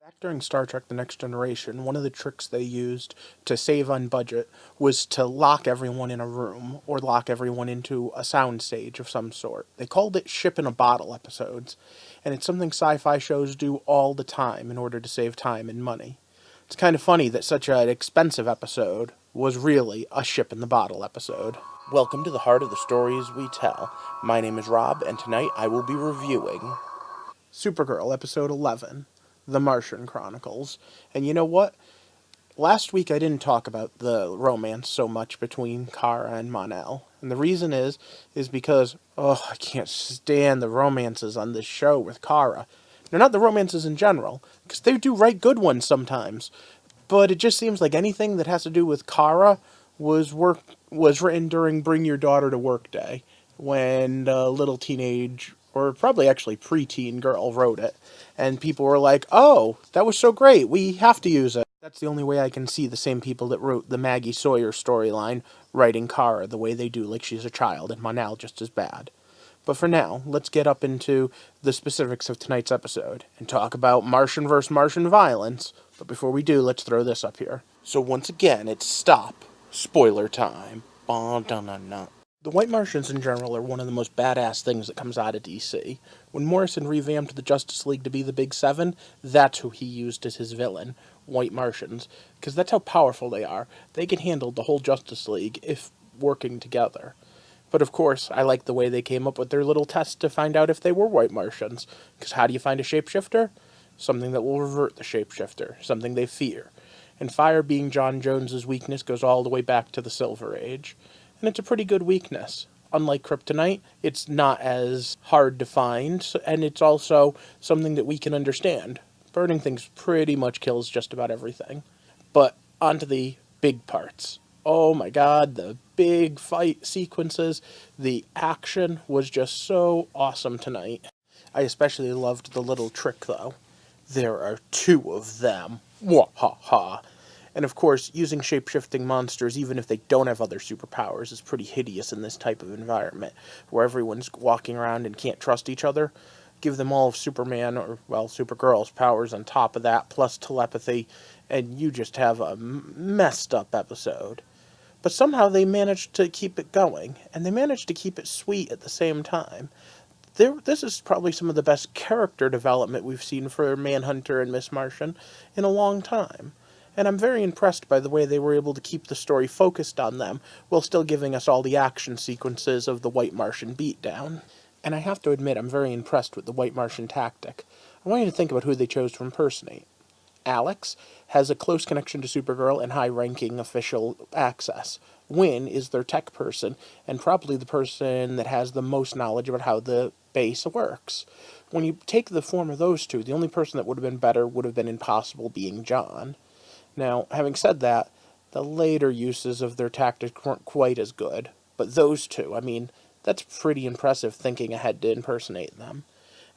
Back during Star Trek The Next Generation, one of the tricks they used to save on budget was to lock everyone in a room or lock everyone into a soundstage of some sort. They called it ship in a bottle episodes, and it's something sci-fi shows do all the time in order to save time and money. It's kind of funny that such an expensive episode was really a ship in the bottle episode. Welcome to the heart of the stories we tell. My name is Rob, and tonight I will be reviewing Supergirl, episode 11, The Martian Chronicles. And you know what? Last week I didn't talk about the romance so much between Kara and Mon-El. And the reason is because, I can't stand the romances on this show with Kara. They're not the romances in general, because they do write good ones sometimes. But it just seems like anything that has to do with Kara was written during Bring Your Daughter to Work Day, when a little teenage, or probably actually preteen girl wrote it. And people were like, oh, that was so great, we have to use it. That's the only way I can see the same people that wrote the Maggie Sawyer storyline writing Kara the way they do, like she's a child, and Mon-El just as bad. But for now, let's get up into the specifics of tonight's episode and talk about Martian vs. Martian violence. But before we do, let's throw this up here. So once again, it's stop. Spoiler time. The White Martians in general are one of the most badass things that comes out of DC. When Morrison revamped the Justice League to be the Big Seven, that's who he used as his villain, White Martians, because that's how powerful they are. They can handle the whole Justice League if working together. But of course, I like the way they came up with their little test to find out if they were White Martians, because how do you find a shapeshifter? Something that will revert the shapeshifter, something they fear. And fire being John Jones's weakness goes all the way back to the Silver Age. And it's a pretty good weakness. Unlike kryptonite, it's not as hard to find, and it's also something that we can understand. Burning things pretty much kills just about everything. But onto the big parts. Oh my god, the big fight sequences. The action was just so awesome tonight. I especially loved the little trick, though. There are two of them. Wahaha. And of course, using shape-shifting monsters, even if they don't have other superpowers, is pretty hideous in this type of environment, where everyone's walking around and can't trust each other. Give them all of Superman, or, well, Supergirl's powers on top of that, plus telepathy, and you just have a messed up episode. But somehow they managed to keep it going, and they managed to keep it sweet at the same time. This is probably some of the best character development we've seen for Manhunter and Miss Martian in a long time. And I'm very impressed by the way they were able to keep the story focused on them, while still giving us all the action sequences of the White Martian beatdown. And I have to admit, I'm very impressed with the White Martian tactic. I want you to think about who they chose to impersonate. Alex has a close connection to Supergirl and high-ranking official access. Wynn is their tech person, and probably the person that has the most knowledge about how the base works. When you take the form of those two, the only person that would have been better would have been impossible, being John. Now, having said that, the later uses of their tactics weren't quite as good, but those two, I mean, that's pretty impressive thinking ahead to impersonate them.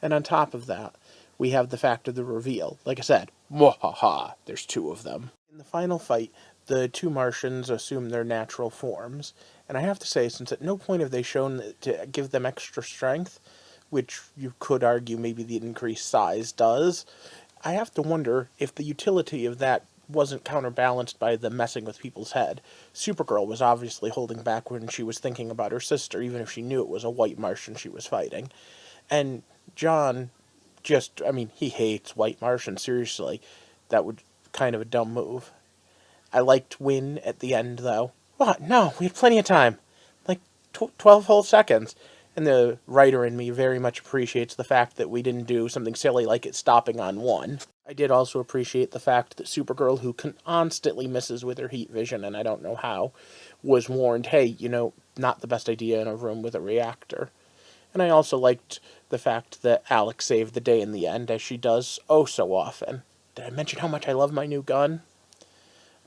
And on top of that, we have the fact of the reveal. Like I said, mwahaha, there's two of them. In the final fight, the two Martians assume their natural forms, and I have to say, since at no point have they shown to give them extra strength, which you could argue maybe the increased size does, I have to wonder if the utility of that wasn't counterbalanced by the messing with people's head. Supergirl was obviously holding back when she was thinking about her sister, even if she knew it was a White Martian she was fighting. And John he hates White Martians, seriously. That would kind of a dumb move. I liked Win at the end, though. What? No, we had plenty of time. Like, 12 whole seconds. And the writer in me very much appreciates the fact that we didn't do something silly like it stopping on one. I did also appreciate the fact that Supergirl, who constantly misses with her heat vision, and I don't know how, was warned, hey, not the best idea in a room with a reactor. And I also liked the fact that Alex saved the day in the end, as she does oh so often. Did I mention how much I love my new gun?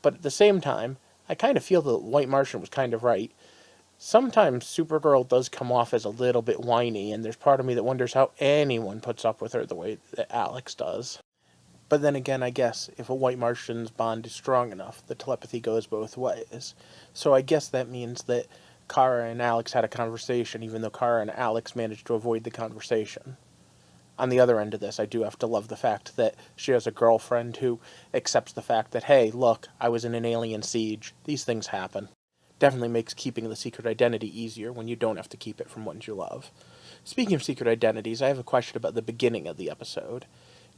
But at the same time, I kind of feel that White Martian was kind of right. Sometimes Supergirl does come off as a little bit whiny, and there's part of me that wonders how anyone puts up with her the way that Alex does. But then again, I guess, if a White Martian's bond is strong enough, the telepathy goes both ways. So I guess that means that Kara and Alex had a conversation, even though Kara and Alex managed to avoid the conversation. On the other end of this, I do have to love the fact that she has a girlfriend who accepts the fact that, hey, look, I was in an alien siege. These things happen. Definitely makes keeping the secret identity easier when you don't have to keep it from ones you love. Speaking of secret identities, I have a question about the beginning of the episode.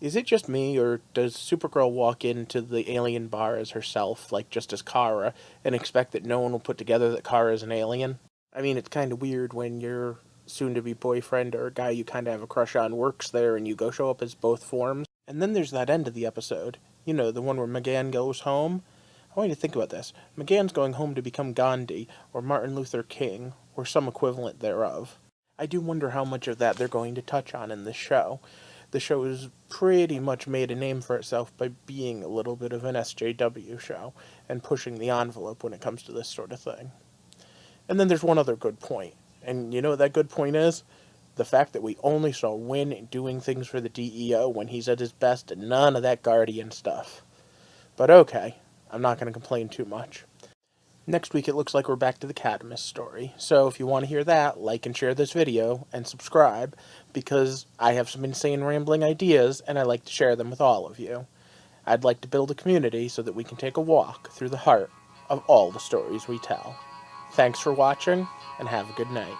Is it just me, or does Supergirl walk into the alien bar as herself, like just as Kara, and expect that no one will put together that Kara is an alien? I mean, it's kind of weird when your soon-to-be boyfriend or a guy you kind of have a crush on works there and you go show up as both forms. And then there's that end of the episode. You know, the one where McGann goes home. I want you to think about this. McGann's going home to become Gandhi, or Martin Luther King, or some equivalent thereof. I do wonder how much of that they're going to touch on in this show. The show has pretty much made a name for itself by being a little bit of an SJW show, and pushing the envelope when it comes to this sort of thing. And then there's one other good point. And you know what that good point is? The fact that we only saw Wynn doing things for the DEO when he's at his best and none of that Guardian stuff. But okay, I'm not going to complain too much. Next week it looks like we're back to the Cadmus story, so if you want to hear that, like and share this video, and subscribe, because I have some insane rambling ideas, and I like to share them with all of you. I'd like to build a community so that we can take a walk through the heart of all the stories we tell. Thanks for watching, and have a good night.